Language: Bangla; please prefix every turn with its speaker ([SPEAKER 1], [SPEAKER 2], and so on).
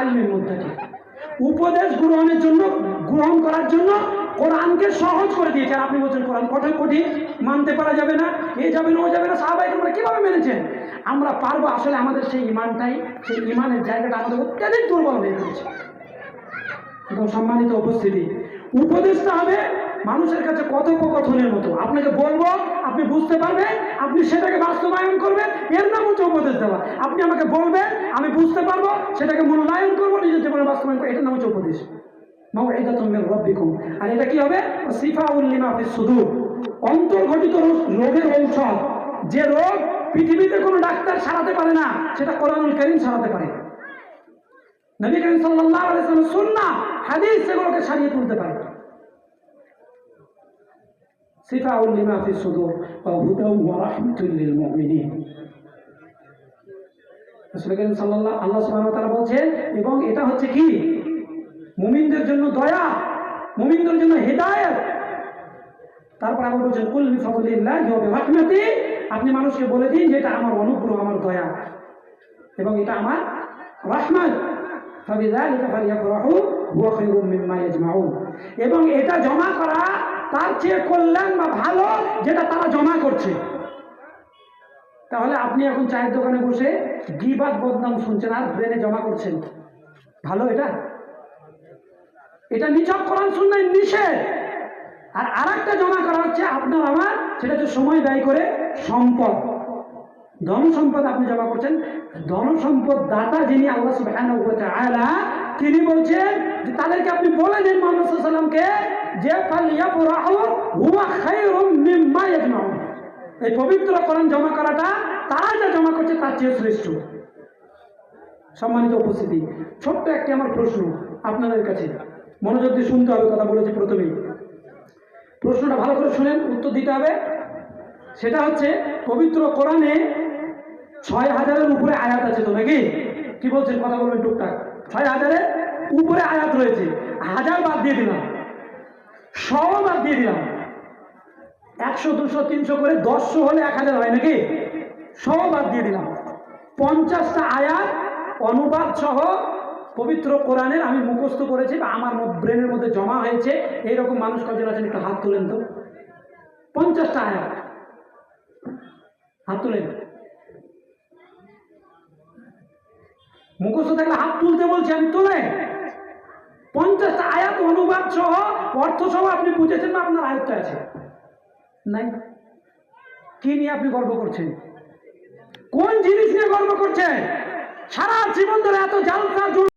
[SPEAKER 1] ইলমিল মুত্তাকি। উপদেশ গ্রহণ করার জন্য কোরআনকে সহজ করে দিয়েছে। আপনি বলছেন কোরআন কঠিন, মানতে পারা যাবে না, এ যাবে না ও যাবে না। সাহাবায়ে কেরাম কিভাবে মেনেছেন? আমরা পারবো? আসলে আমাদের সেই ইমানের জায়গাটা আমাদের অত্যাধিক দুর্বল হয়ে পড়েছে। সম্মানিত উপস্থিতি, উপদেশটা হবে মানুষের কাছে কথোপকথনের মতো। আপনাকে বলবো, আপনি বুঝতে পারবেন, আপনি সেটাকে বাস্তবায়ন করবেন, এর নাম হচ্ছে উপদেশ দেওয়া। আপনি আমাকে বলবেন, আমি বুঝতে পারবো, সেটাকে মূল্যায়ন করবো, নিজের জীবনে বাস্তবায়ন করবো, এটার নাম হচ্ছে উপদেশ। মাউইদাতুম মির রাব্বিকুম। আর এটা কি হবে? শিফাউল লিমা ফিস সুদূর, অন্তর্ঘটিত রোগের ঔষধ। যে রোগ পৃথিবীতে কোনো ডাক্তার সারাতে পারে না, সেটা কোরআনুল কারীম সারাতে পারে। নবী করিম সাল্লাল্লাহু আলাইহি ওয়াসাল্লাম সুন্নাহ হাদিস সেগুলোকে সারিয়ে তুলতে পারে। শিফাউল লিমা ফিস সুদূর ওয়া হুদাও ওয়া রাহমাতুল লিল মুমিনিন। রাসূল করিম সাল্লাল্লাহু আল্লাহ সুবহানাহু ওয়া তাআলা বলেন, এবং এটা হচ্ছে কি? মুমিনদের জন্য দয়া, মুমিনদের জন্য হেদায়েত। তারপর আবার বলছেন কুল বিফাদলিল্লাহি ওয়া বিরাহমাতি। আপনি মানুষকে বলে দিন যে এটা আমার অনুগ্রহ, আমার দয়া, এবং এটা আমার রাহমাত। ফাবিযালিকা ফালইফরাহু হুয়া খায়রুম মিম্মা ইয়াজমাউন। এবং এটা জমা করা তার চেয়ে কল্যাণ বা ভালো যেটা তারা জমা করছে। তাহলে আপনি এখন চায়ের দোকানে বসে গীবাত বদনাম শুনছেন আর ব্রেনে জমা করছেন, ভালো? এটা নিছক কোরআন সুন্নাহয় নিষেধ। আর আরেকটা জমা করা হচ্ছে আপনার আমার, সেটা হচ্ছে সময় ব্যয় করে সম্পদ, ধন সম্পদ আপনি জমা করছেন। ধন সম্পদ দাতা যিনি আল্লাহ সুবহানাহু ওয়া তাআলা, তিনি বলছেন যে তাদেরকে আপনি বলে দিন মুহাম্মদ সাল্লাল্লাহু আলাইহি ওয়াসাল্লামকে যে ফালইফরাহু হুয়া খায়রুম মিম্মা ইয়াজমাউন। এই পবিত্র কোরআন জমা করাটা তারা যা জমা করছে তার চেয়ে শ্রেষ্ঠ। সম্মানিত উপস্থিতি, ছোট্ট একটি আমার প্রশ্ন আপনাদের কাছে, মনোযোগ দিয়ে শুনতে হবে, কথা বলেছি প্রথমেই। প্রশ্নটা ভালো করে শুনেন, উত্তর দিতে হবে। সেটা হচ্ছে, পবিত্র কোরআনে ৬,০০০-এর উপরে আয়াত আছে তো নাকি? কি বলছেন? কথা বলবেন টুকটাক। ৬,০০০-এর উপরে আয়াত রয়েছে। ১০০০ বাদ দিয়ে দিলাম, ১০০ বাদ দিয়ে দিলাম, ১০০, ২০০, ৩০০ করে ১০০ হলে ১০০০ হয় নাকি? ১০০ বাদ দিয়ে দিলাম। ৫০টা আয়াত অনুবাদ সহ পবিত্র কোরআনের আমি মুখস্থ করেছি বা আমার ব্রেনের মধ্যে জমা হয়েছে, এইরকম মানুষ কজন আছেন? একটু হাত তোলেন তো। ৫০টা আয়াত, হাত তোলেন। মুখস্থ থাকলে হাত তুলতে বলছি আমি, তোলেন। ৫০টা আয়াত অনুবাদ সহ, অর্থ সহ আপনি বুঝেছেন না? আপনার আয়াতটা আছে নাই? কি নিয়ে আপনি গর্ব করছেন? কোন জিনিস নিয়ে গর্ব করছেন? সারা জীবন ধরে এত জালসা